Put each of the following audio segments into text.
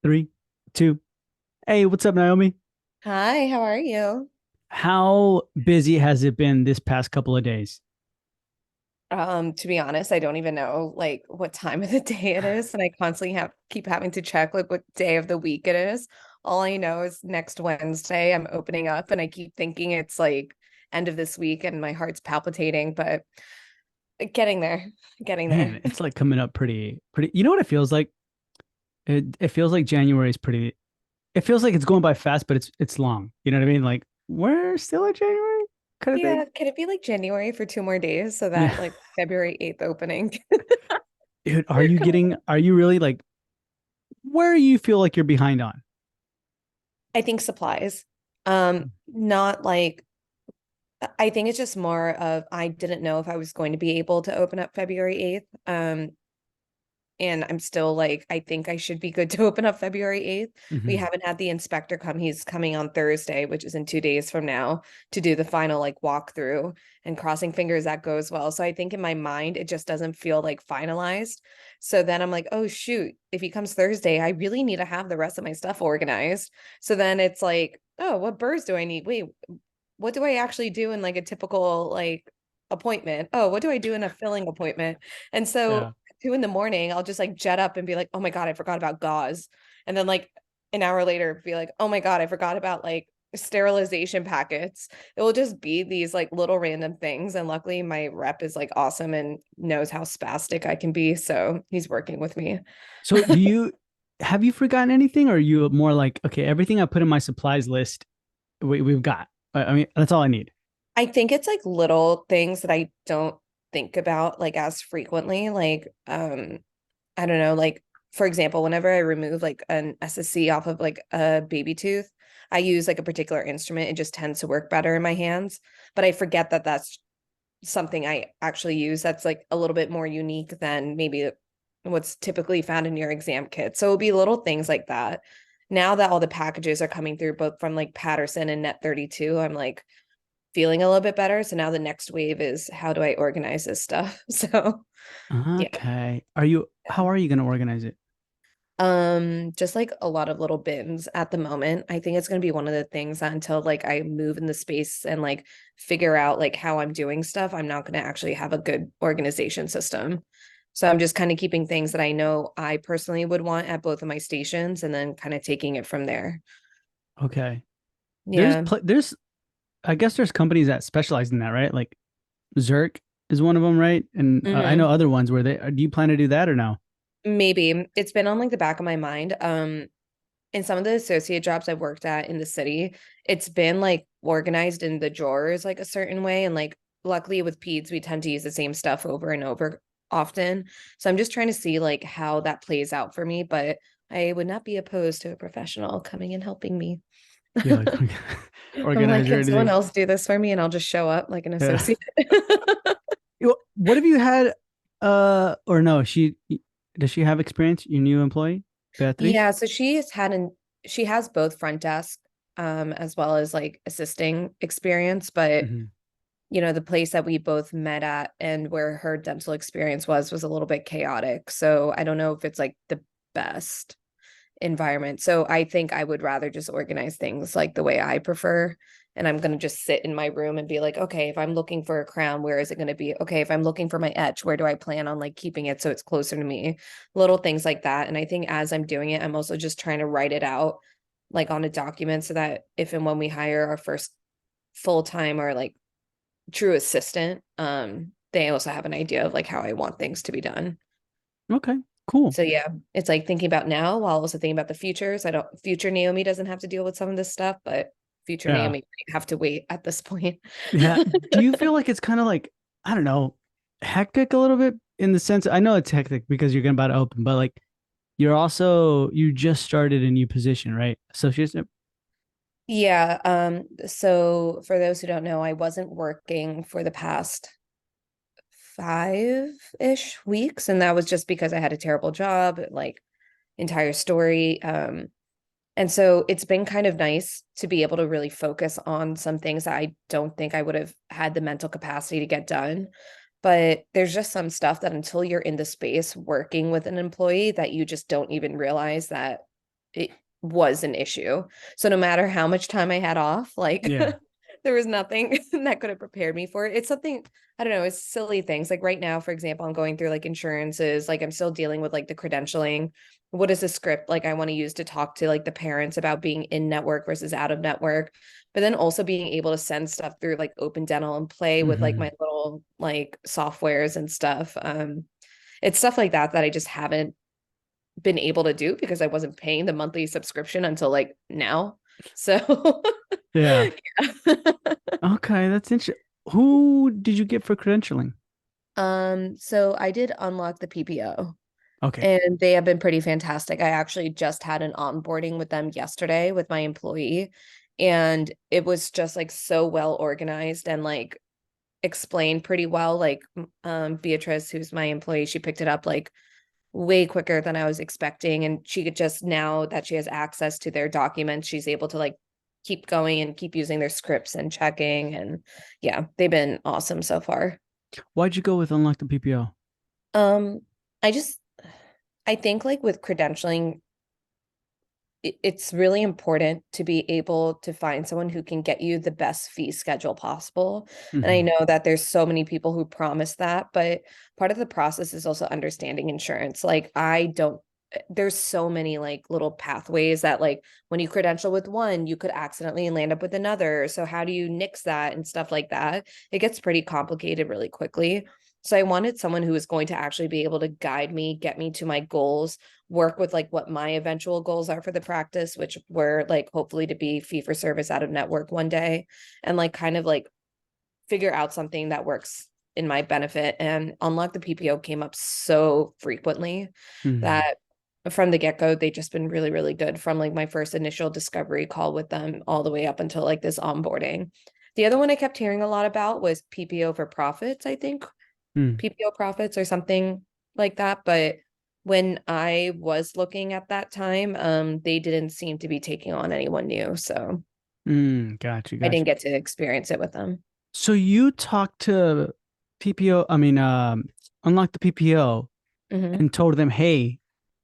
Three, two. Hey, what's up, Naomi? Hi, how are you? How busy has it been this past couple of days? To be honest, I don't even know like what time of the day it is, and I constantly have keep having to check like what day of the week it is. All I know is next Wednesday I'm opening up, and I keep thinking it's like end of this week, and my heart's palpitating, but getting there, getting there. Man, it's like coming up pretty. You know what it feels like? It feels like January is pretty. It feels like it's going by fast, but it's long. You know what I mean? Like we're still in January, kind of thing. Yeah, can it be like January for 2 more days so Yeah, that like February 8th opening? dude, are you Come getting? on. Are you really like? Where do you feel like you're behind on? I think supplies. Not like I think it's just more of I didn't know if I was going to be able to open up February 8th. And I'm still like, I think I should be good to open up February 8th. We Hmm. haven't had the inspector come. He's coming on Thursday, which is in 2 days from now, to do the final like walkthrough and crossing fingers that goes well. So I think in my mind, it just doesn't feel like finalized. So then I'm like, oh shoot, if he comes Thursday, I really need to have the rest of my stuff organized. So then it's like, oh, what burrs do I need? Wait, what do I actually do in like a typical like appointment? Oh, what do I do in a filling appointment? And Yeah. so 2 in the morning, I'll just like jet up and be like, oh my God, I forgot about gauze. And then like an hour later, be like, oh my God, I forgot about like sterilization packets. It will just be these like little random things. And luckily my rep is like awesome and knows how spastic I can be. So he's working with me. So do you have you forgotten anything, or are you more like, okay, everything I put in my supplies list, we've got. I mean, that's all I need. I think it's like little things that I don't think about like as frequently. Like, I don't know, like for example, whenever I remove like an SSC off of like a baby tooth, I use like a particular instrument. It just tends to work better in my hands. But I forget that that's something I actually use that's like a little bit more unique than maybe what's typically found in your exam kit. So it'll be little things like that. Now that all the packages are coming through, both from like Patterson and Net 32, I'm like feeling a little bit better. So now the next wave is how do I organize this stuff? So yeah. Okay. How are you going to organize it? Just like a lot of little bins at the moment. I think it's gonna be one of the things that until like I move in the space and like figure out like how I'm doing stuff, I'm not gonna actually have a good organization system. So I'm just kind of keeping things that I know I personally would want at both of my stations and then kind of taking it from there. Okay. Yeah. There's I guess there's companies that specialize in that, right? Like Zerk is one of them, right? And I know Hmm. other ones where do you plan to do that or no? Maybe it's been on like the back of my mind. In some of the associate jobs I've worked at in the city, it's been like organized in the drawers like a certain way. And like, luckily with peds, we tend to use the same stuff over and over often. So I'm just trying to see like how that plays out for me. But I would not be opposed to a professional coming and helping me. Yeah, like I'm like, organizer or can someone anything. else do this for me? And I'll just show up like an Yeah. associate. What have you had or no, does she have experience, your new employee, Beatriz? Yeah, so she has both front desk as well as like assisting experience, but Hmm. the place that we both met at and where her dental experience was a little bit chaotic. So I don't know if it's like the best environment. So I think I would rather just organize things like the way I prefer. And I'm going to just sit in my room and be like, okay, if I'm looking for a crown, where is it going to be? Okay, if I'm looking for my etch, where do I plan on like keeping it so it's closer to me? Little things like that. And I think as I'm doing it, I'm also just trying to write it out like on a document so that if and when we hire our first full time or like true assistant, they also have an idea of like how I want things to be done. Okay, cool. So yeah, it's like thinking about now while also thinking about the futures. I don't future Naomi doesn't have to deal with some of this stuff, but future Yeah. Naomi might have to wait at this point. Yeah. Do you feel like it's kind of like, I don't know, hectic a little bit in the sense I know it's hectic because you're about to open, but like you just started a new position, right? Associate. Yeah, so for those who don't know, I wasn't working for the past 5-ish weeks, and that was just because I had a terrible job, like entire story. And so it's been kind of nice to be able to really focus on some things that I don't think I would have had the mental capacity to get done. But there's just some stuff that until you're in the space working with an employee that you just don't even realize that it was an issue. So no matter how much time I had off, like Yeah. there was nothing that could have prepared me for it. It's something, I don't know, it's silly things. Like right now, for example, I'm going through like insurances, like I'm still dealing with like the credentialing. What is the script like I want to use to talk to like the parents about being in network versus out of network? But then also being able to send stuff through like Open Dental and play with like Hmm. my little like softwares and stuff. It's stuff like that that I just haven't been able to do because I wasn't paying the monthly subscription until like now. So Yeah. yeah. Okay, that's interesting. Who did you get for credentialing? So I did unlock the PPO Okay. and they have been pretty fantastic. I actually just had an onboarding with them yesterday with my employee, and it was just like so well organized and like explained pretty well. Like Beatrice, who's my employee, she picked it up like way quicker than I was expecting. And she could just, now that she has access to their documents, she's able to like keep going and keep using their scripts and checking. And yeah, they've been awesome so far. Why'd you go with Unlock the PPO? Um, I just, I think like with credentialing, it's really important to be able to find someone who can get you the best fee schedule possible. And I Hmm. know that there's so many people who promise that, but part of the process is also understanding insurance. Like I don't there's so many like little pathways that like when you credential with one, you could accidentally land up with another. So how do you nix that and stuff like that? It gets pretty complicated really quickly. So I wanted someone who was going to actually be able to guide me, get me to my goals, work with like what my eventual goals are for the practice, which were like hopefully to be fee for service out of network one day, and like kind of like figure out something that works in my benefit. And unlock the PPO came up so frequently Hmm. that from the get-go they've just been really really good, from like my first initial discovery call with them all the way up until like this onboarding. The other one I kept hearing a lot about was PPO for profits, I think Hmm. PPO profits or something like that. But when I was looking at that time, they didn't seem to be taking on anyone new. So Got you, I got didn't you. get to experience it with them. So you talked to PPO, Unlock the PPO Hmm. and told them, hey,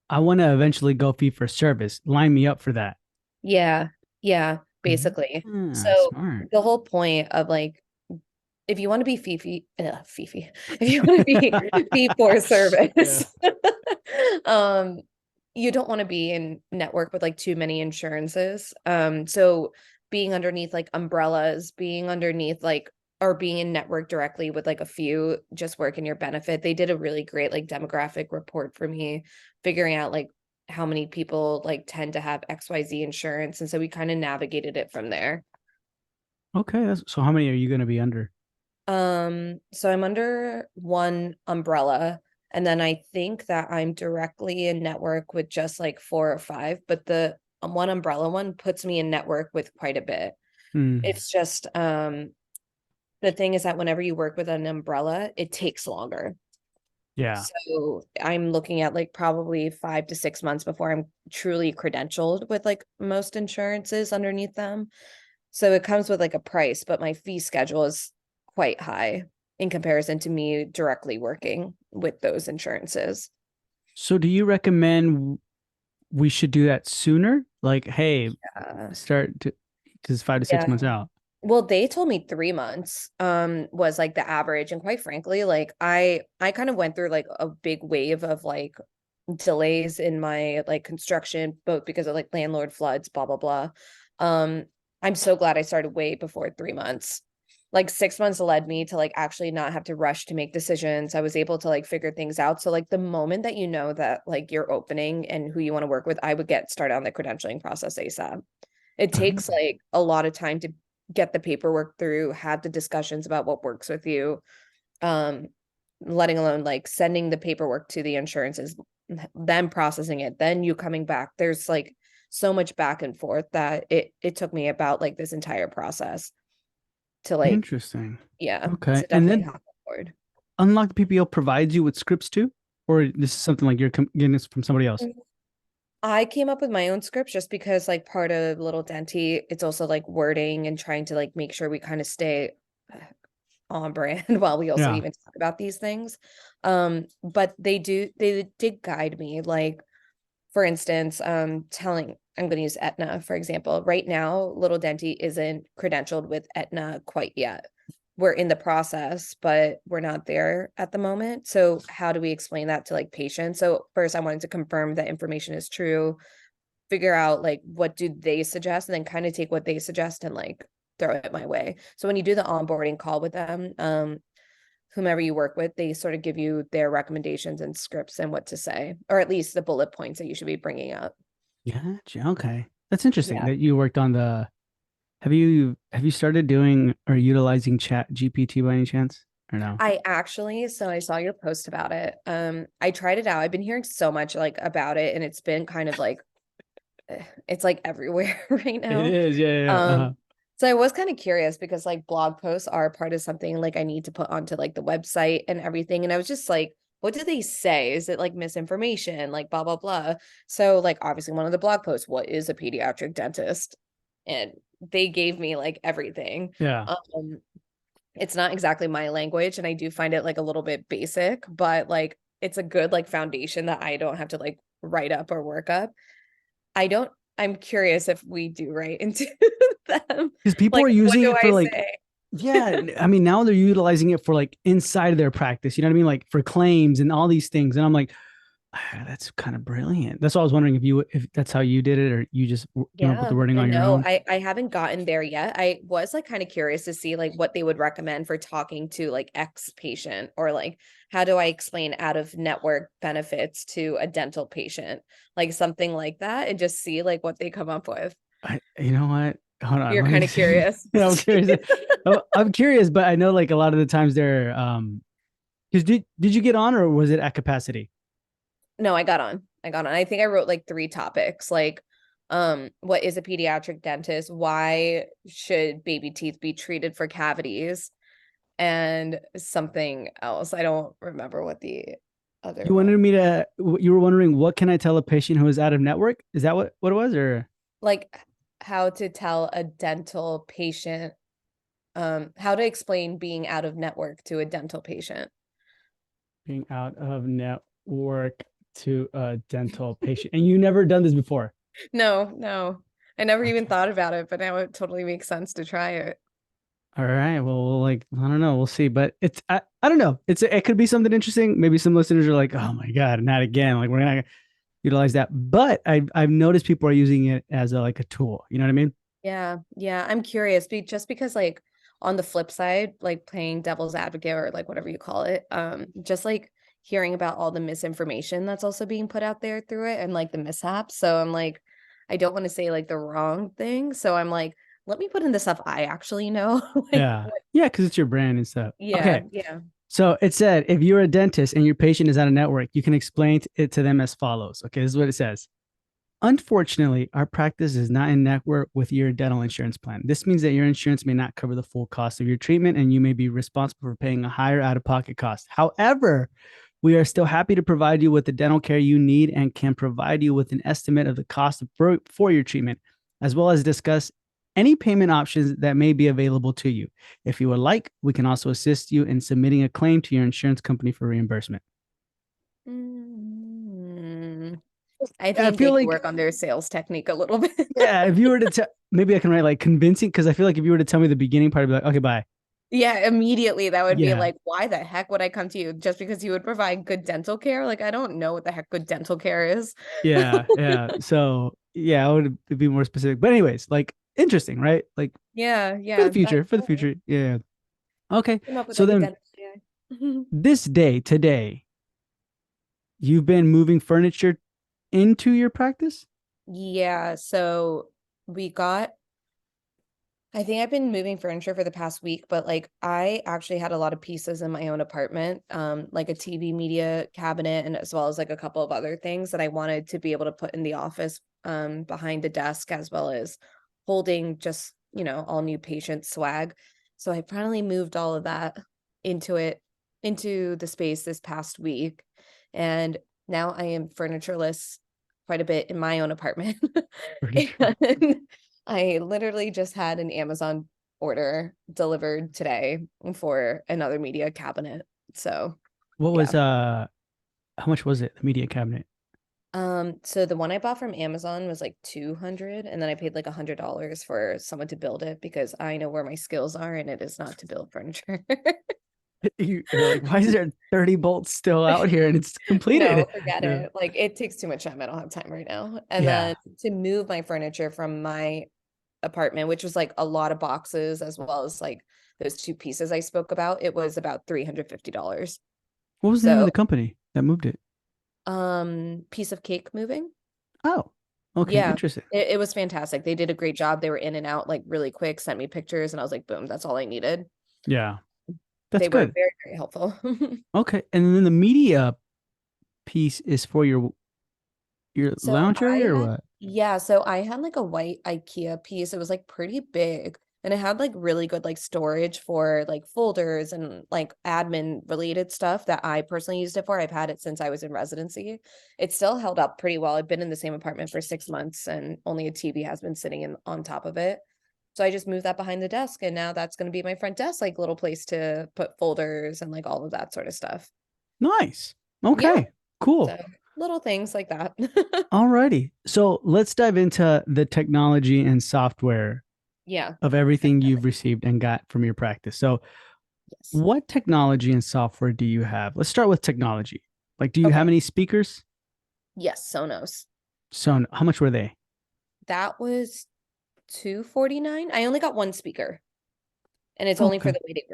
I want to eventually go fee for service. Line me up for that. Yeah. Yeah. Basically. So Smart. the whole point of like, if you want to be Fifi, if you want to be fee for Yeah. service, um, you don't want to be in network with like too many insurances. So being underneath like umbrellas, being underneath like or being in network directly with like a few just work in your benefit. They did a really great like demographic report for me, figuring out like how many people like tend to have XYZ insurance. And so we kind of navigated it from there. Okay. So how many are you going to be under? So I'm under one umbrella, and then I think that I'm directly in network with just like four or five, but the one umbrella one puts me in network with quite a bit. Hmm. It's just the thing is that whenever you work with an umbrella, it takes longer. Yeah. So I'm looking at like probably 5 to 6 months before I'm truly credentialed with like most insurances underneath them. So it comes with like a price, but my fee schedule is quite high in comparison to me directly working with those insurances. So do you recommend we should do that sooner? Like, hey, Uh, start to because 5 to 6 months yeah. out. Well, they told me 3 months was like the average. And quite frankly, like I kind of went through like a big wave of like delays in my like construction, both because of like landlord floods, blah blah blah. Um, I'm so glad I started way before 3 months. Like 6 months led me to like actually not have to rush to make decisions. I was able to like figure things out. So like the moment that you know that like you're opening and who you want to work with, I would get started on the credentialing process ASAP. It takes Oh, like a lot of time to get the paperwork through, have the discussions about what works with you, um, letting alone like sending the paperwork to the insurances, them processing it, then you coming back. There's like so much back and forth that it took me about like this entire process to like, interesting. yeah, Okay. to And definitely then hop on board. Unlock the PPO provides you with scripts too? Or this is something like you're getting this from somebody else? I came up with my own script just because like part of Little Dente, it's also like wording and trying to like make sure we kind of stay on brand while we also Yeah. even talk about these things. But they did guide me. Like For instance, telling I'm going to use Aetna, for example. Right now, Little Dente isn't credentialed with Aetna quite yet. We're in the process, but we're not there at the moment. So how do we explain that to like patients? So first I wanted to confirm that information is true, figure out like what do they suggest, and then kind of take what they suggest and like throw it my way. So when you do the onboarding call with them, whomever you work with, they sort of give you their recommendations and scripts and what to say, or at least the bullet points that you should be bringing up. Gotcha. Okay. That's interesting Yeah. that you worked on the have you started doing or utilizing Chat GPT by any chance? Or no? So I saw your post about it. I tried it out. I've been hearing so much like about it, and it's been kind of like it's like everywhere right It now. is, yeah, yeah. Um, so I was kind of curious because like blog posts are part of something like I need to put onto like the website and everything. And I was just like, what do they say? Is it like misinformation? Like blah blah blah. So like obviously one of the blog posts, what is a pediatric dentist? And they gave me like everything. Yeah. It's not exactly my language, and I do find it like a little bit basic, but like it's a good like foundation that I don't have to like write up or work up. I'm curious if we do write into them. Because people Like, are what using do it for I like, say? yeah, I mean, now they're utilizing it for like inside of their practice. You know what I mean? Like for claims and all these things. And I'm like, that's kind of brilliant. That's why I was wondering if that's how you did it or you just came up with Yeah, the wording I on your know. own. I haven't gotten there yet. I was like kind of curious to see like what they would recommend for talking to like ex patient, or like how do I explain out of network benefits to a dental patient, like something like that, and just see like what they come up with. You know what? Hold on, You're let me kind of see. curious. I'm curious. I'm curious, but I know like a lot of the times they're because did you get on or was it at capacity? No, I got on. I got on. I think I wrote like three topics, like what is a pediatric dentist? Why should baby teeth be treated for cavities? And something else. I don't remember what the other You wanted one. me to. You were wondering what can I tell a patient who is out of network? Is that what it was, or Like how to tell a dental patient, how to explain being out of network to a dental patient. being out of network to a dental patient? And you never done this before. No, no. I never even Okay. thought about it, but now it totally makes sense to try it. All right. Well, like I don't know. We'll see. But I don't know. It could be something interesting. Maybe some listeners are like, oh my god, not again. Like we're gonna utilize that. But I've noticed people are using it as a like a tool. You know what I mean? Yeah, yeah. I'm curious, just because like on the flip side, like playing devil's advocate or like whatever you call it, just like hearing about all the misinformation that's also being put out there through it and like the mishaps. So I'm like, I don't want to say like the wrong thing. So I'm like, let me put in the stuff I actually know. Like Yeah. what, Yeah, because it's your brand and stuff. yeah, Okay. yeah. So it said if you're a dentist and your patient is out of network, you can explain it to them as follows. Okay, this is what it says. Unfortunately, our practice is not in network with your dental insurance plan. This means that your insurance may not cover the full cost of your treatment and you may be responsible for paying a higher out of pocket cost. However, we are still happy to provide you with the dental care you need and can provide you with an estimate of the cost for your treatment, as well as discuss any payment options that may be available to you. If you would like, we can also assist you in submitting a claim to your insurance company for reimbursement. Mm. I I think they feel could like work on their sales technique a little bit. yeah, if you were to tell, maybe I can write like convincing because I feel like if you were to tell me the beginning part, I'd be like, okay, bye. Yeah, immediately that would be Yeah, like, why the heck would I come to you just because you would provide good dental care? Like, I don't know what the heck good dental care is. yeah, yeah. So yeah, I would be more specific. But anyways, like interesting, right? Like Yeah, for the yeah, that's future, for the cool. future. Yeah. Okay. Came up with So like a then dental AI. this day, today, you've been moving furniture into your practice? Yeah, so we got I think I've been moving furniture for the past week, but like I actually had a lot of pieces in my own apartment, like a TV media cabinet and as well as like a couple of other things that I wanted to be able to put in the office, behind the desk as well as holding just, all new patient swag. So I finally moved all of that into it, into the space this past week. And now I am furnitureless quite a bit in my own apartment. Furniture. And I literally just had an Amazon order delivered today for another media cabinet. So, What was yeah. how much was it? The media cabinet. So the one I bought from Amazon was like 200, and then I paid like $100 for someone to build it because I know where my skills are and it is not to build furniture. You're like, why is there 30 bolts still out here and it's No, completed? forget Yeah. it. Like it takes too much time. I don't have time right now. And then Yeah. to move my furniture from my apartment, which was like a lot of boxes as well as like those two pieces I spoke about, it was about $350. What was the name of So, the company that moved it? piece of cake moving. Oh, okay. Yeah, Interesting. it was fantastic. They did a great job. They were in and out like really quick, sent me pictures, and I was like, boom, that's all I needed. Yeah. That's They were good. very, very helpful. Okay. And then the media piece is for your So lounge area I or had, what? yeah, so I had like a white IKEA piece. It was like pretty big and it had like really good like storage for like folders and like admin related stuff that I personally used it for. I've had it since I was in residency. It still held up pretty well. I've been in the same apartment for 6 months and only a TV has been sitting in on top of it. So I just moved that behind the desk and now that's going to be my front desk, like little place to put folders and like all of that sort of stuff. Nice. Yeah. Okay. Cool. So little things like that. Alrighty. So let's dive into the technology and software Yeah. of everything you've received and got from your practice. So, Yes. what technology and software do you have? Let's start with technology. Like, do you have Okay. any speakers? Yes, Sonos. So, how much were they? That was 249. I only got one speaker and it's only for Okay. the waiting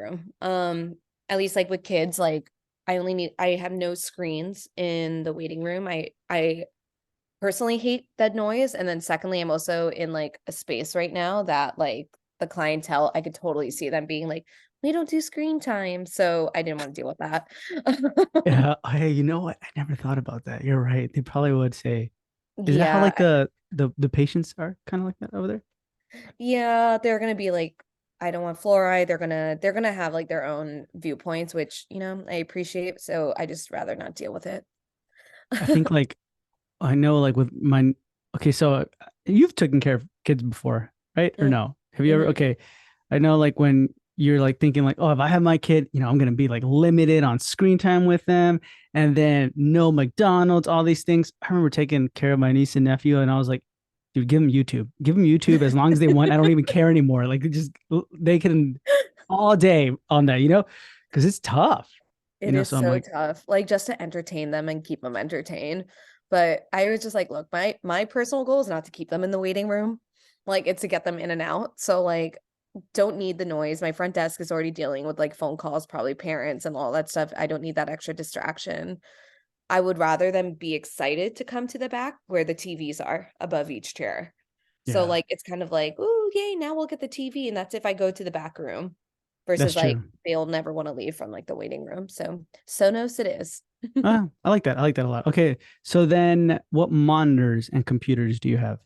room. At least like with kids, like I have no screens in the waiting room. I personally hate that noise. And then secondly, I'm also in like a space right now that like the clientele, I could totally see them being like, we don't do screen time. So I didn't want to deal with that. Yeah. Hey, you know what? I never thought about that. You're right. They probably would say, is that how Yeah, like the patients are kind of like that over there? yeah, they're gonna be like, I don't want fluoride. They're gonna have like their own viewpoints, which, I appreciate. So I just rather not deal with it. I think like I know like with my okay, so you've taken care of kids before, right? Or no? Have you ever? Mhm. Okay, I know like when you're like thinking like, oh, if I have my kid, I'm gonna be like limited on screen time with them, and then no McDonald's, all these things. I remember taking care of my niece and nephew, and I was like, dude, give them YouTube as long as they want. I don't even care anymore. Like they can all day on that, because it's tough, It is So I'm so like, tough, like just to entertain them and keep them entertained. But I was just like, look, my personal goal is not to keep them in the waiting room. Like it's to get them in and out. So like don't need the noise. My front desk is already dealing with like phone calls, probably parents and all that stuff. I don't need that extra distraction. I would rather them be excited to come to the back where the TVs are above each chair. So yeah, like it's kind of like, oh yay, now we'll get the TV. And that's if I go to the back room that's versus like true. they'll never want to leave from like the waiting room. So Sonos it is. I like that. I like that a lot. Okay. So then what monitors and computers do you have?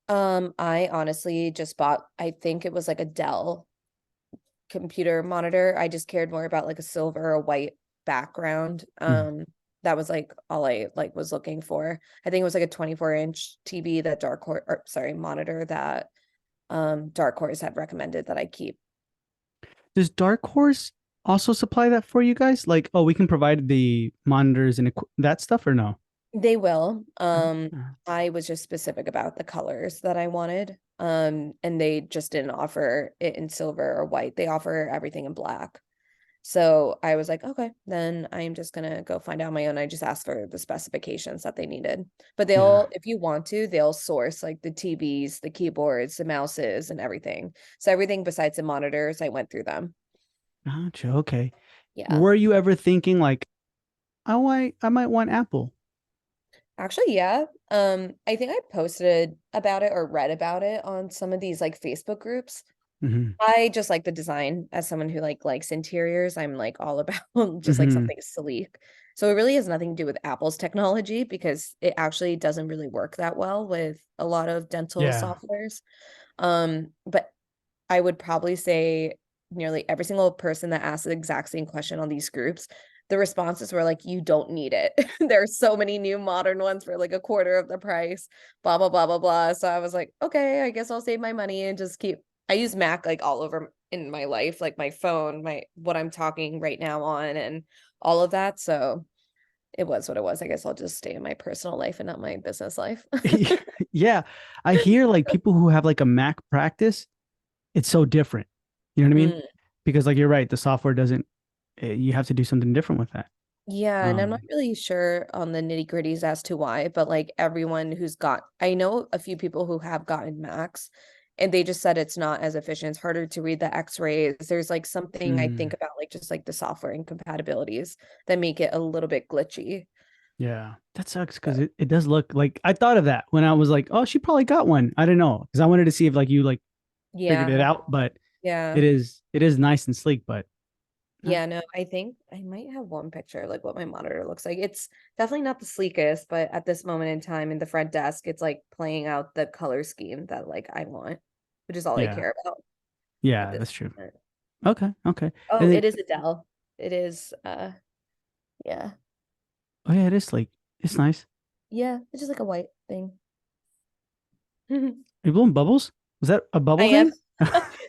I honestly just bought, I think it was like a Dell computer monitor. I just cared more about like a silver or white background. Mm. That was like all I like was looking for. I think it was like a 24-inch TV that Dark Horse, or sorry, monitor that Dark Horse had recommended that I keep. Does Dark Horse also supply that for you guys? Like, oh, we can provide the monitors and that stuff or no? They will. Uh, I was just specific about the colors that I wanted. And they just didn't offer it in silver or white. They offer everything in black. So I was like, okay, then I'm just gonna go find out my own. I just asked for the specifications that they needed. But yeah. they'll, if you want to, they'll source like the TVs, the keyboards, the mouses, and everything. So everything besides the monitors, I went through them. Gotcha. Okay. Yeah. Were you ever thinking like, oh, I might want Apple? Actually, yeah. I think I posted about it or read about it on some of these like Facebook groups. Hmm. I just like the design as someone who like likes interiors. I'm like all about just like Hmm. something sleek. So it really has nothing to do with Apple's technology because it actually doesn't really work that well with a lot of dental Yeah. softwares. But I would probably say nearly every single person that asked the exact same question on these groups, the responses were like, you don't need it. There are so many new modern ones for like a quarter of the price, blah, blah, blah, blah, blah. So I was like, okay, I guess I'll save my money and just keep, I use Mac like all over in my life, like my phone, my what I'm talking right now on and all of that. So it was what it was. I guess I'll just stay in my personal life and not my business life. Yeah. I hear like people who have like a Mac practice, it's so different. You know what I mean? Mm. Because like you're right, the software doesn't, you have to do something different with that. Yeah, and I'm not Um, really sure on the nitty-gritties as to why, but like everyone who's got, I know a few people who have gotten Macs and they just said it's not as efficient. It's harder to read the X-rays. There's like something I think mm, about like just like the software incompatibilities that make it a little bit glitchy. yeah, that sucks because So, it does look like I thought of that when I was like, oh, she probably got one. I don't know because I wanted to see if like you like figured it yeah, out, but yeah. it is nice and sleek, but Yeah, no, I think I might have one picture, like what my monitor looks like. It's definitely not the sleekest, but at this moment in time in the front desk, it's like playing out the color scheme that like I want, which is all I yeah, care about at yeah, this that's true. moment. Okay, okay, Oh, and then it is a Dell. It is yeah. oh yeah, it is sleek. It's nice. Yeah, it's just like a white thing. I Are you blowing bubbles? Was that a bubble am. thing?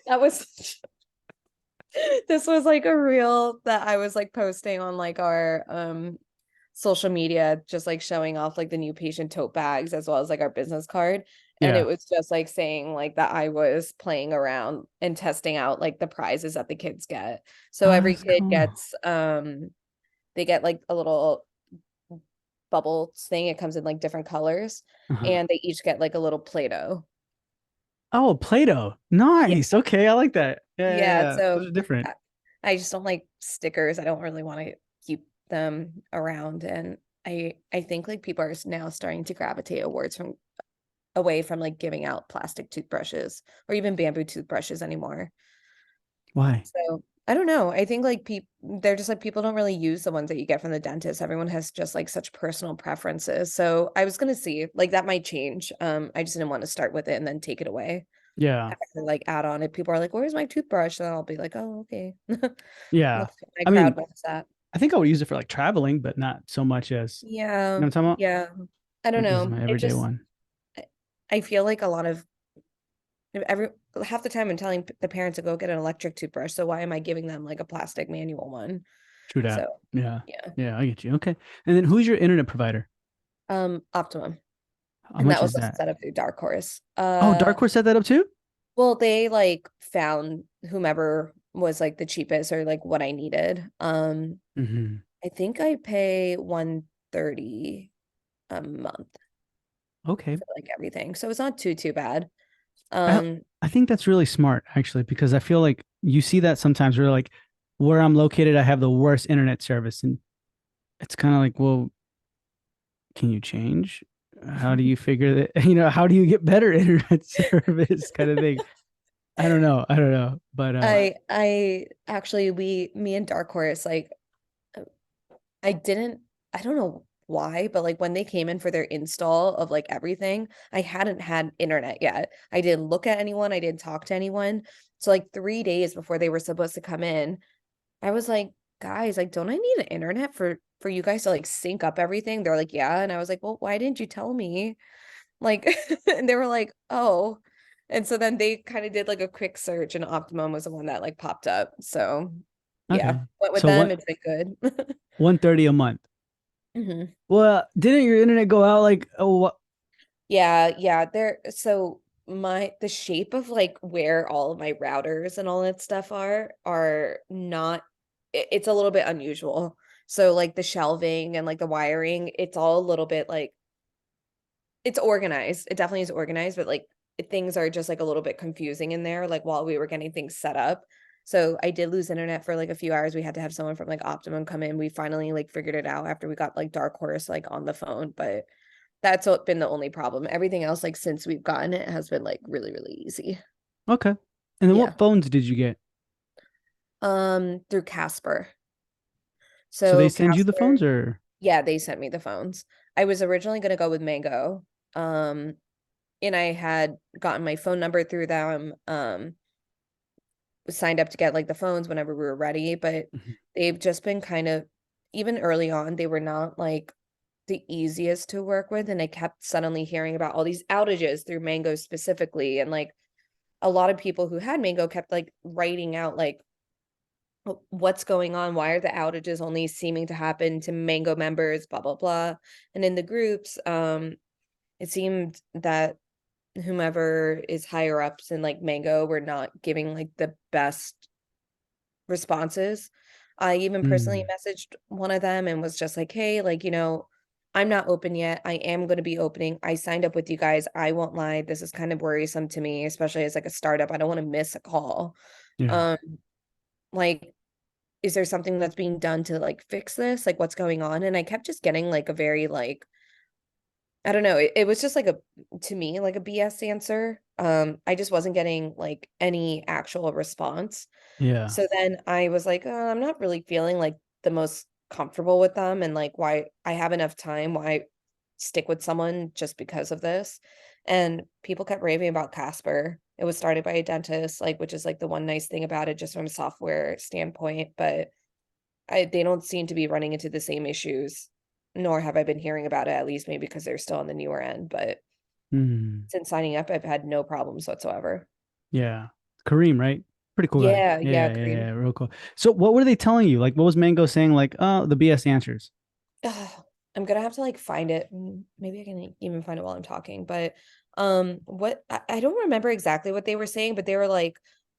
That was this was like a reel that I was like posting on like our social media, just like showing off like the new patient tote bags as well as like our business card. And it Yeah. was just like saying like that I was playing around and testing out like the prizes that the kids get. So Oh, every that's kid cool. gets they get like a little bubbles thing. It comes in like different colors Uh-huh. and they each get like a little Play-Doh. Oh, Play-Doh. Nice. Okay, I like that. Yeah, yeah, Yeah, yeah. Those so are different. I I just don't like stickers. I don't really want to keep them around. And I think like people are now starting to gravitate awards from away from like giving out plastic toothbrushes or even bamboo toothbrushes anymore. Why? So I don't know. I think like people they're just like people don't really use the ones that you get from the dentist. Everyone has just like such personal preferences. So I was gonna see like that might change. I just didn't want to start with it and then take it away. Yeah. After, like add on if people are like, "Where's my toothbrush?" And I'll be like, "Oh, okay." Yeah. Let's my I crowd mean, wants that. I think I would use it for like traveling, but not so much as, you Yeah, know what I'm talking about? yeah. I don't Like this is know. my It everyday just one. I I feel like a lot of every half the time I'm telling the parents to go get an electric toothbrush. So why am I giving them like a plastic manual one? True So that. Yeah. yeah. Yeah, I get you. Okay. And then who's your internet provider? Optimum. How And that much was is a that? set up through Dark Horse. Oh, Dark Horse set that up too? Well, they like found whomever was like the cheapest or like what I needed. Hmm. I think I pay 130 a month Okay. for like everything. So it's not too bad. I Um, I think that's really smart actually because I feel like you see that sometimes where like where I'm located, I have the worst internet service, and it's kind of like, well, can you change? How do you figure that? You know, how do you get better internet service kind of thing? I don't know. I don't know. But I actually me and Dark Horse like uh, I didn't I don't know why, but like when they came in for their install of like everything, I hadn't had internet yet. I didn't look at anyone, I didn't talk to anyone. So like 3 days before they were supposed to come in, I was like, guys, like, don't I need an internet for you guys to like sync up everything? They're like, yeah. And I was like, well, why didn't you tell me? Like, and they were like, oh. And so then they kind of did like a quick search and Optimum was the one that like popped up. So yeah, okay. went with So them. what It's been good. 130 a month. Mhm. Well, didn't your internet go out like oh what? Yeah, yeah. There, so the shape of like where all of my routers and all that stuff are not it's a little bit unusual. So like the shelving and like the wiring, it's all a little bit like it's organized. It definitely is organized, but like things are just like a little bit confusing in there, like while we were getting things set up. So I did lose internet for like a few hours. We had to have someone from like Optimum come in. We finally like figured it out after we got like Dark Horse like on the phone, but been the only problem. Everything else, like since we've gotten it, has been like really, really easy. Okay. And then Yeah. what phones did you get? Through Casper. So they So send you the phones Casper, or yeah, they sent me the phones. I was originally gonna go with Mango. Um, and I had gotten my phone number through them. Signed up to get like the phones whenever we were ready, but Mhm. they've just been kind of even early on, they were not like the easiest to work with. And I kept suddenly hearing about all these outages through Mango specifically. And like a lot of people who had Mango kept like writing out like what's going on? Why are the outages only seeming to happen to Mango members, blah, blah, blah. And in the groups, it seemed that whomever is higher ups in like Mango were not giving like the best responses. I even personally Mm. messaged one of them and was just like, hey, like, I'm not open yet. I am going to be opening. I signed up with you guys. I won't lie. This is kind of worrisome to me, especially as like a startup. I don't want to miss a call. Yeah. Um, like, is there something that's being done to like fix this? Like, what's going on? And I kept just getting like a very like, I don't know. It was just like to me, like a BS answer. I just wasn't getting like any actual response. Yeah. So then I was like, I'm not really feeling like the most comfortable with them, and like why I have enough time, why stick with someone just because of this. And people kept raving about Casper. It was started by a dentist, like, which is like the one nice thing about it just from a software standpoint, but they don't seem to be running into the same issues, nor have I been hearing about it, at least maybe because they're still on the newer end. But Mm. since signing up, I've had no problems whatsoever. Yeah. Kareem, right? Pretty cool guy. Yeah, yeah, Yeah. Kareem. Real cool. So what were they telling you? Like, what was Mango saying? Like, oh, the BS answers. Ugh, I'm gonna have to like find it. Maybe I can even find it while I'm talking. But what I don't remember exactly what they were saying, but they were like,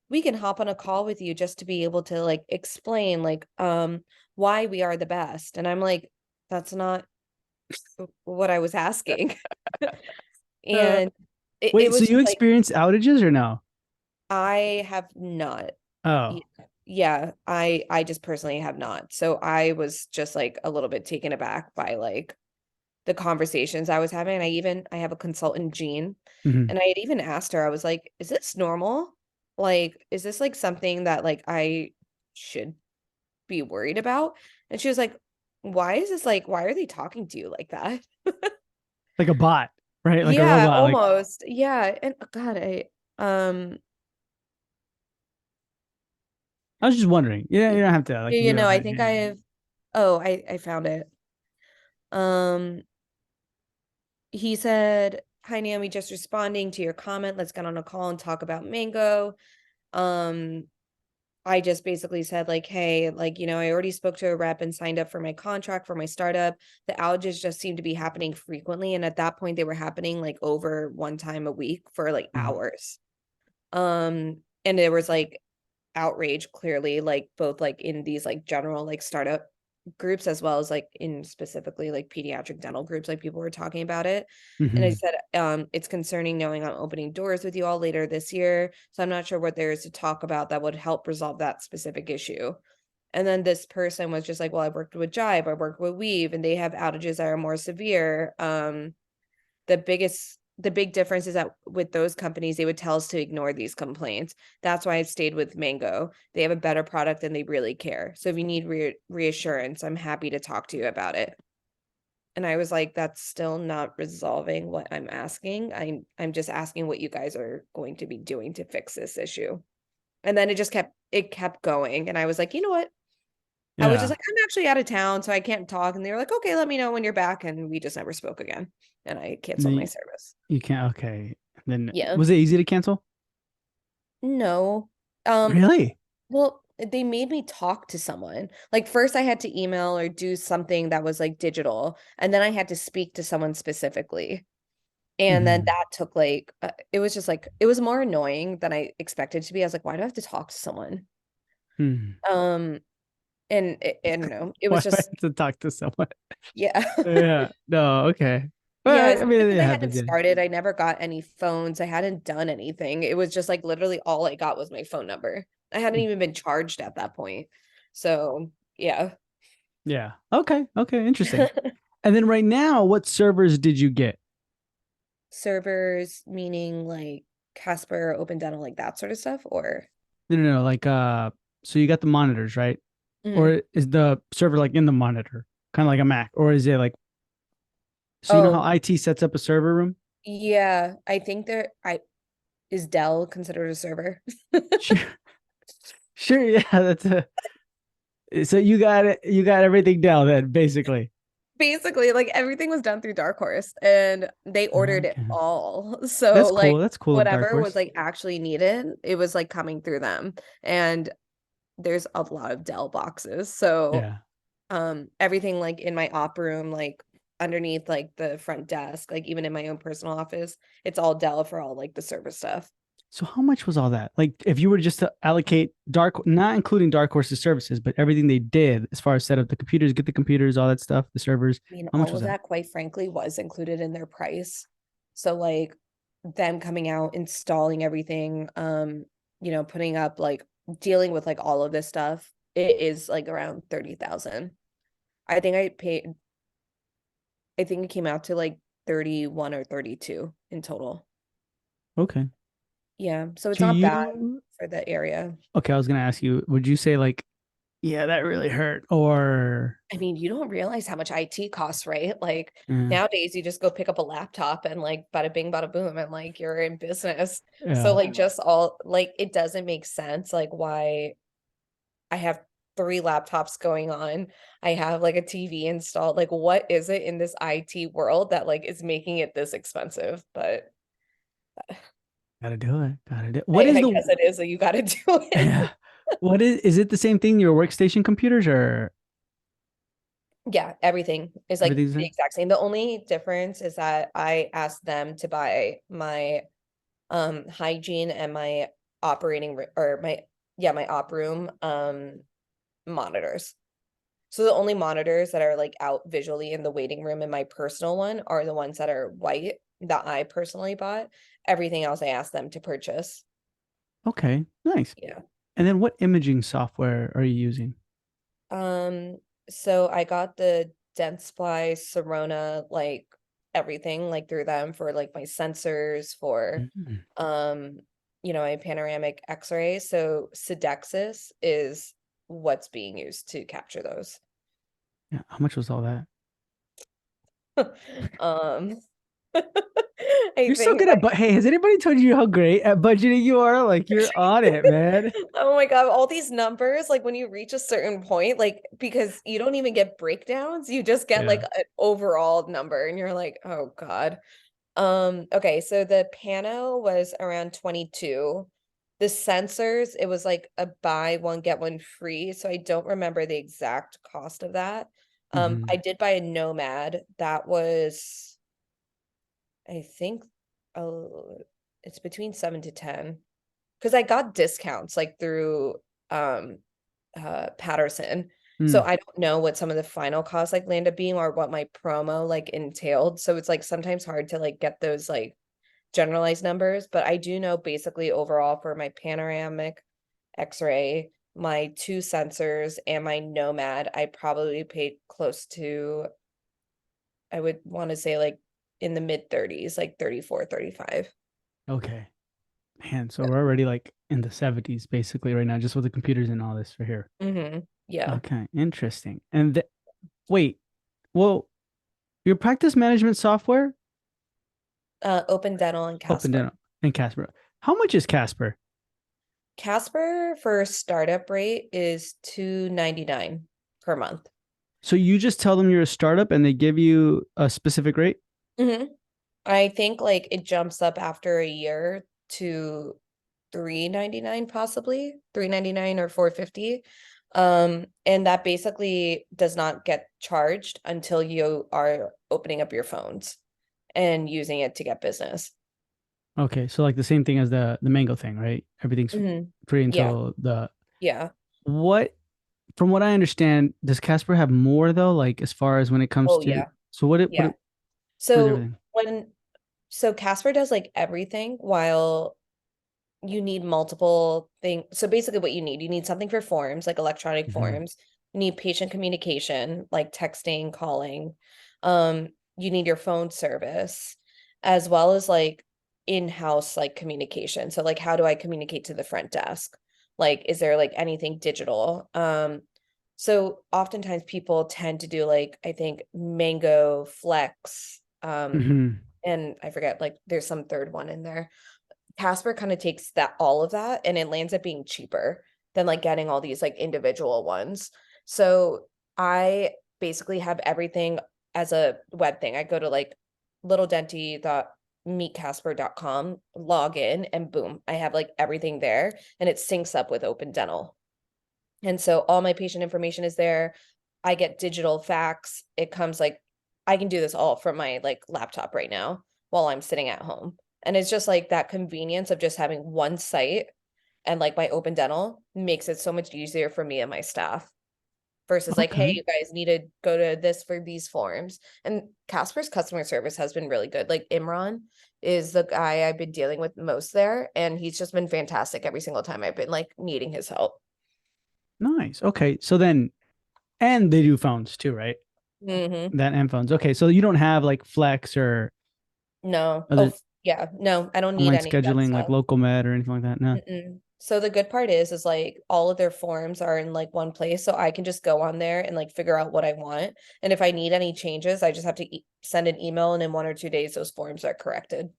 we can hop on a call with you just to be able to like explain like why we are the best. And I'm like, that's not what I was asking. Uh, And it Wait, so was you just like experienced outages or no? I have not. Oh. Yeah, yeah, I just personally have not. So I was just like a little bit taken aback by like the conversations I was having. I have a consultant, Jean, Hmm. and I had even asked her, I was like, is this normal? Like, is this like something that like I should be worried about? And she was like, why are they talking to you like that? Like a bot, right? Like a Yeah, robot. Like, almost. Yeah. And God, um I was just wondering. Yeah, you don't have to like you read off I it. think I Yeah. have, oh, I found it. Um he said, hi Naomi, just responding to your comment. Let's get on a call and talk about Mango. Um, I just basically said like, hey, like, I already spoke to a rep and signed up for my contract for my startup. The outages just seem to be happening frequently. And at that point, they were happening like over one time a week for like Mhm. hours. And there was like outrage clearly, like both like in these like general like startup groups as well as like in specifically like pediatric dental groups, like people were talking about it. And I Mhm. said, it's concerning knowing I'm opening doors with you all later this year, so I'm not sure what there is to talk about that would help resolve that specific issue. And then this person was just like, well, I've worked with Jive, I worked with Weave, and they have outages that are more severe. The big difference is that with those companies, they would tell us to ignore these complaints. That's why I stayed with Mango. They have a better product and they really care. So if you need reassurance, I'm happy to talk to you about it. And I was like, that's still not resolving what I'm asking. I'm just asking what you guys are going to be doing to fix this issue. And then it kept going. And I was like, you know what? I was just Yeah. like, I'm actually out of town, so I can't talk. And they were like, okay, let me know when you're back. And we just never spoke again. And I canceled my The, service. you can't. Okay. Then Yeah. was it easy to cancel? No. Really? Well, they made me talk to someone. Like first I had to email or do something that was like digital, and then I had to speak to someone specifically. And then Hmm. that took like it was just like it was more annoying than I expected to be. I was like, why do I have to talk to someone? Hmm. Um and I don't know. It Why was do I just have to talk to someone? yeah. Yeah. No. Okay. Yeah, Well, I mean, especially it because I hadn't happens. Yeah. started. I never got any phones. I hadn't done anything. It was just like literally all I got was my phone number. I hadn't even been charged at that point. So, yeah. Yeah. Okay. Okay. Interesting. And then right now, what servers did you get? Servers, meaning like Casper, Open Dental, like that sort of stuff, or No, no, no. Like, so you got the monitors, right? Mhm. Or is the server like in the monitor, kind of like a Mac, or is it like? So you know how Oh, IT sets up a server room? yeah. I think there I is Dell considered a server? Sure. Sure. Yeah. That's a. So you got it. You got everything down then, basically. Basically, like everything was done through Dark Horse and they ordered it Okay. all. So That's like cool. That's cool of Dark whatever was Horse. like actually needed, it was like coming through them. And there's a lot of Dell boxes. So Yeah. everything like in my op room, like underneath like the front desk, like even in my own personal office, it's all Dell for all like the server stuff. So how much was all that? Like if you were just to allocate not including Dark Horse's services, but everything they did as far as set up the computers, get the computers, all that stuff, the servers, I mean, how much all was of that? that, quite frankly, was included in their price. So like them coming out, installing everything, putting up like dealing with like all of this stuff, it is like around 30,000. I think I think it came out to like 31 or 32 in total. Okay. Yeah, so it's To not bad you, for the area. okay, I was gonna ask you, would you say like, yeah, that really hurt, or I mean, you don't realize how much IT costs, right? Like eh, nowadays you just go pick up a laptop and like bada bing, bada boom, and like you're in business. So yeah, like just all like it doesn't make sense like why I have three laptops going on. I have like a TV installed. Like what is it in this IT world that like is making it this expensive? But gotta do it, gotta do. What is I the guess it is that you got to do it. yeah? What is it the same thing? Your workstation computers or Yeah, everything is like everything's the in? exact same. The only difference is that I asked them to buy my hygiene and my or my my op room monitors. So the only monitors that are like out visually in the waiting room in my personal one are the ones that are white that I personally bought. Everything else I asked them to purchase. Okay, nice. Yeah. And then what imaging software are you using? Um, so I got the Dentsply Sirona, like everything, like through them for like my sensors for Mhm. um, my panoramic x-ray. So Sidexis is what's being used to capture those. Yeah, how much was all that? Um, I You're so think good at, but hey, has anybody told you how great at budgeting you are? Like you're on it, man. oh my God, all these numbers, like when you reach a certain point, like because you don't even get breakdowns, you just get Yeah. like an overall number and you're like, oh God. Okay, so the pano was around 22. The sensors, it was like a buy one, get one free. So I don't remember the exact cost of that. I Hmm. did buy a Nomad. That was, I think, oh, it's between 7 to 10 because I got discounts like through um Patterson. So Mm. I don't know what some of the final costs like land up being or what my promo like entailed. So it's like sometimes hard to like get those like generalized numbers, but I do know basically overall for my panoramic x-ray, my two sensors and my Nomad, I probably paid close to, I would want to say like in the mid 30s, like 34, 35. Okay. Man, so we're already like in the 70s basically right now, just with the computers and all this for here. Yeah. Okay, interesting. And wait, well, your practice management software, Open Dental and Open Casper. Dental and Casper. How much is Casper? Casper for startup rate is 299 per month. So you just tell them you're a startup and they give you a specific rate? hmm I think like it jumps up after a year to 399 possibly, 399 or 450. And that basically does not get charged until you are opening up your phones and using it to get business. Okay, so like the same thing as the mango thing, right? Everything's free Yeah, until the yeah. what from what I understand, does Casper have more though? Like as far as when it comes Oh to yeah, so yeah. what is So everything? when so Casper does like everything while you need multiple things. So basically what you need something for forms, like electronic Hmm. forms. You need patient communication, like texting, calling. You need your phone service, as well as like in-house like communication. So like how do I communicate to the front desk? Like, is there like anything digital? So oftentimes people tend to do like I think Mango Flex, Hmm. and I forget like there's some third one in there. Casper kind of takes that all of that and it lands up being cheaper than like getting all these like individual ones. So I basically have everything as a web thing. I go to like littledenti.meetcasper.com, log in, and boom, I have like everything there and it syncs up with Open Dental. And so all my patient information is there. I get digital fax. It comes like I can do this all from my like laptop right now while I'm sitting at home. And it's just like that convenience of just having one site and like my open dental makes it so much easier for me and my staff versus like, hey, Okay. you guys need to go to this for these forms. And Casper's customer service has been really good. Like Imran is the guy I've been dealing with most there, and he's just been fantastic every single time I've been like needing his help. Nice. Okay. So then, and they do phones too, right? Hmm. That and phones. Okay. So you don't have like Flex or No. other Yeah. No, I don't need online any of that scheduling like stuff. local med or anything like that. No. Mm-mm. So the good part is like all of their forms are in like one place, so I can just go on there and like figure out what I want. And if I need any changes, I just have to send an email, and in 1 or 2 days, those forms are corrected.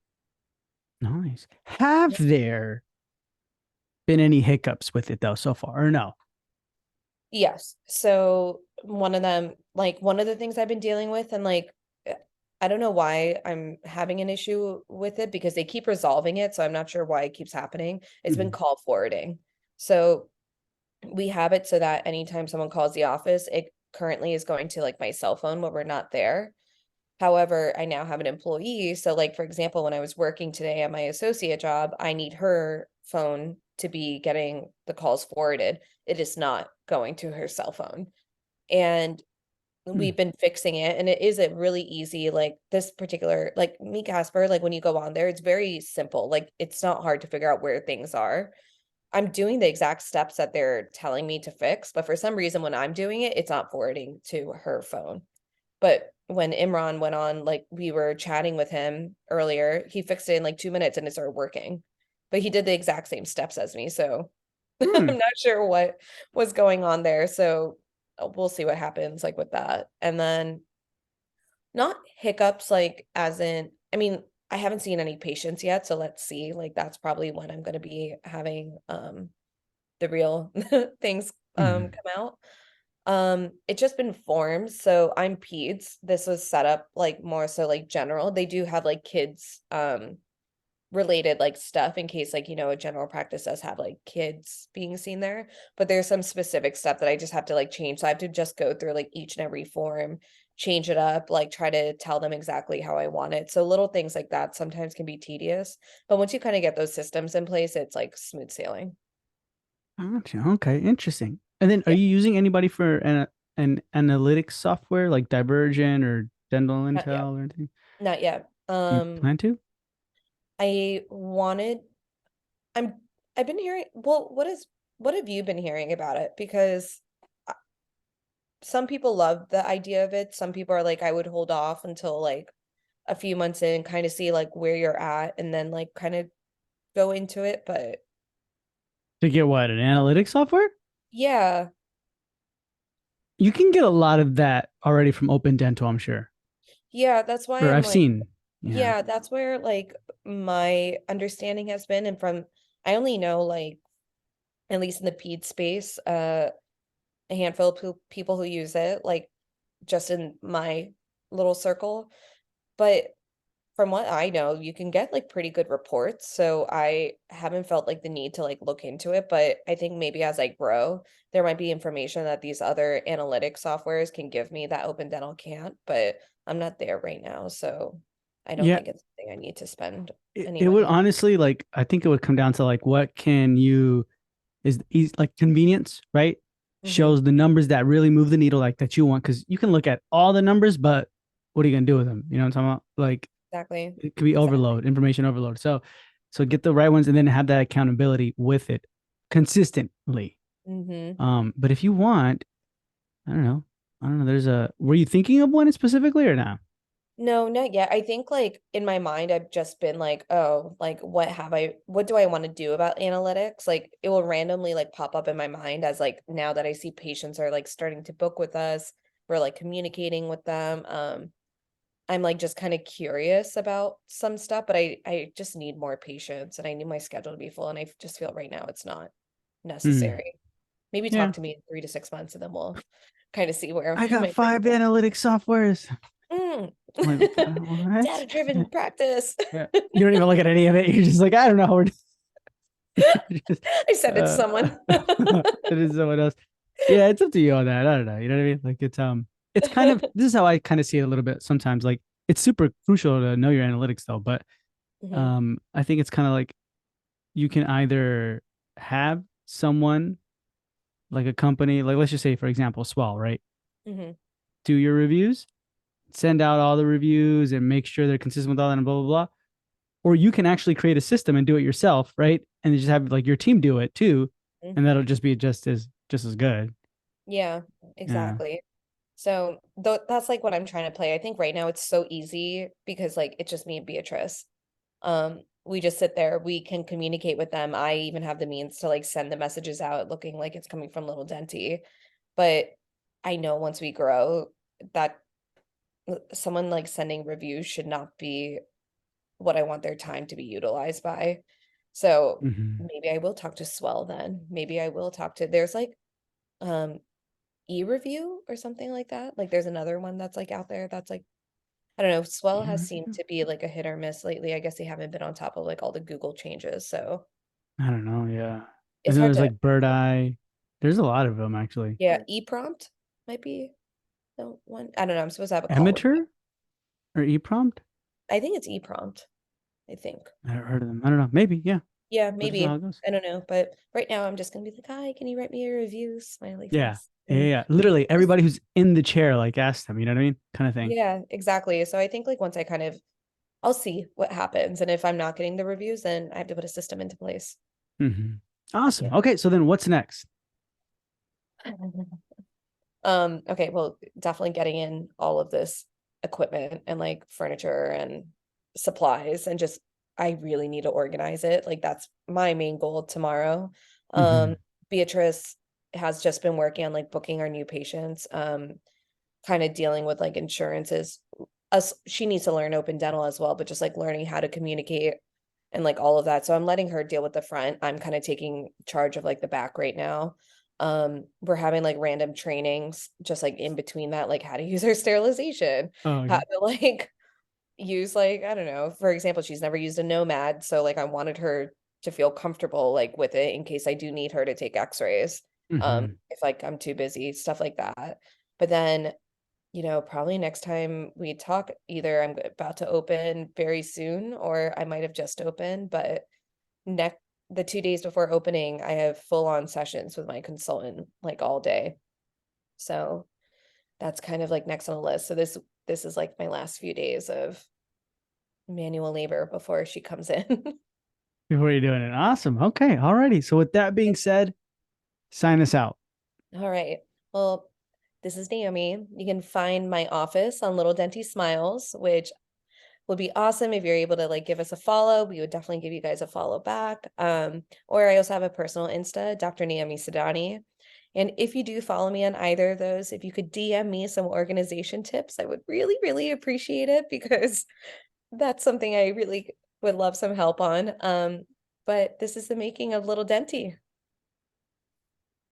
Nice. Have there been any hiccups with it though so far or no? Yes. So one of them, like one of the things I've been dealing with, and like I don't know why I'm having an issue with it because they keep resolving it, so I'm not sure why it keeps happening. It's been Mhm. call forwarding. So we have it so that anytime someone calls the office, it currently is going to like my cell phone when we're not there. However, I now have an employee. So, like, for example, when I was working today at my associate job, I need her phone to be getting the calls forwarded. It is not going to her cell phone. And Hmm. we've been fixing it. And it is a really easy, like this particular, like me, Casper, like when you go on there, it's very simple. Like, it's not hard to figure out where things are. I'm doing the exact steps that they're telling me to fix, but for some reason, when I'm doing it, it's not forwarding to her phone. But when Imran went on, like we were chatting with him earlier, he fixed it in like 2 minutes and it started working. But he did the exact same steps as me. So I'm Hmm. not sure what was going on there. So we'll see what happens like with that. And then not hiccups, like as in, I mean, I haven't seen any patients yet. So let's see. Like that's probably when I'm gonna be having the real things Hmm. come out. It's just been forms. So I'm peds. This was set up like more so like general. They do have like kids related like stuff in case like a general practice does have like kids being seen there, but there's some specific stuff that I just have to like change. So I have to just go through like each and every form, change it up, like try to tell them exactly how I want it. So little things like that sometimes can be tedious, but once you kind of get those systems in place, it's like smooth sailing. Gotcha. Okay. Interesting. And then are Yeah. you using anybody for an analytics software like Divergent or Dental Not yet. Intel or anything? Not yet. You plan to? I wanted I'm I've been hearing, well, what have you been hearing about it? Because uh, some people love the idea of it. Some people are like, I would hold off until like a few months in, kind of see like where you're at and then like kind of go into it. But To get what? An analytics software? yeah, You can get a lot of that already from Open Dental, I'm sure. yeah, that's why Or I'm I've like, seen. Yeah. yeah, that's where like my understanding has been. And from I only know like at least in the ped space, a handful of people who use it, like just in my little circle. But from what I know, you can get like pretty good reports. So I haven't felt like the need to like look into it. But I think maybe as I grow, there might be information that these other analytic softwares can give me that Open Dental can't. But I'm not there right now. So I don't Yeah. think it's something I need to spend any It would money honestly like I think it would come down to like what can you is like convenience, right? on. Hmm. Shows the numbers that really move the needle like that you want because you can look at all the numbers, but what are you gonna do with them? You know what I'm talking about? Like Exactly. it could be Exactly. overload, information overload. So get the right ones and then have that accountability with it consistently. Hmm. But if you want, I don't know. I don't know. There's a were you thinking of one specifically or not? No, not yet. I think like in my mind, I've just been like, oh, like what do I want to do about analytics? Like it will randomly like pop up in my mind as like now that I see patients are like starting to book with us, we're like communicating with them. I'm like just kind of curious about some stuff, but I just need more patience and I need my schedule to be full. And I just feel right now it's not Hmm. necessary. Maybe Yeah. talk to me in 3 to 6 months and then we'll kind of see where I got my five brain's at. analytitic softwares. Mm. I'm like, what? Data-driven practice. Yeah. You don't even look at any of it. You're just like, I don't know. You're just, I sent it to uh, someone. it is someone else. Yeah, it's up to you on that. I don't know. You know what I mean? Like it's kind of this is how I kind of see it a little bit sometimes. Like it's super crucial to know your analytics though, but Hmm. I think it's kind of like you can either have someone like a company, like let's just say for example, Swell, right? Hmm. Do your reviews, send out all the reviews and make sure they're consistent with all that and blah blah blah. Or you can actually create a system and do it yourself, right? And just have like your team do it too, and that'll just be just as good. Yeah, Yeah. exactly. So that's like what I'm trying to play. I think right now it's so easy because like it's just me and Beatrice. We just sit there, we can communicate with them. I even have the means to like send the messages out looking like it's coming from Little Dente. But I know once we grow that someone like sending reviews should not be what I want their time to be utilized by. So Hmm. maybe I will talk to Swell then. Maybe I will talk to there's like um e-review or something like that. Like there's another one that's like out there that's like I don't know. Swell has seemed I to be like a hit or miss lately. I guess they haven't been on top of like all the Google changes. So don't know. Yeah. And it's then hard there's to, like Bird Eye. There's a lot of them actually. yeah, e-prompt might be the one. I don't know. I'm supposed to have a call with them. Emitter or ePrompt? I think it's e-prompt, I think. I never heard of them. I don't know. Maybe. Yeah. Yeah, We'll just see how maybe. it goes. I don't know. But right now I'm just gonna be like, hi, can you write me a review? Smiley Yeah. face. Yeah. And Yeah. Literally everybody who's in the chair, like ask them, you know what I mean? Kind of thing. yeah, exactly. So I think like once I kind of I'll see what happens. And if I'm not getting the reviews, then I have to put a system into place. Hmm. Awesome. Yeah. Okay. So then what's next? Okay, well, definitely getting in all of this equipment and like furniture and supplies and just I really need to organize it. Like that's my main goal tomorrow. Um, Hmm. Beatrice has just been working on like booking our new patients, kind of dealing with like insurances. Us, she needs to learn open dental as well, but just like learning how to communicate and like all of that. So I'm letting her deal with the front. I'm kind of taking charge of like the back right now. We're having like random trainings just like in between that, like how to use her sterilization, Oh, how okay. to like use like, I don't know, for example, she's never used a Nomad. So like I wanted her to feel comfortable like with it in case I do need her to take x-rays. Hmm. If like I'm too busy, stuff like that. But then probably next time we talk, either I'm about to open very soon or I might have just opened, but next the 2 days before opening, I have full on sessions with my consultant like all day. So that's kind of like next on the list. So this is like my last few days of manual labor before she comes in. Before you're doing it. Awesome. Okay. Alrighty. So with that being said, sign us out. All right. Well, this is Naomi. You can find my office on Little Denti Smiles, which would be awesome if you're able to like give us a follow. We would definitely give you guys a follow back. Or I also have a personal Insta, Dr. Naomi Sedani. And if you do follow me on either of those, if you could DM me some organization tips, I would really, really appreciate it because that's something I really would love some help on. But this is the making of Little Denti.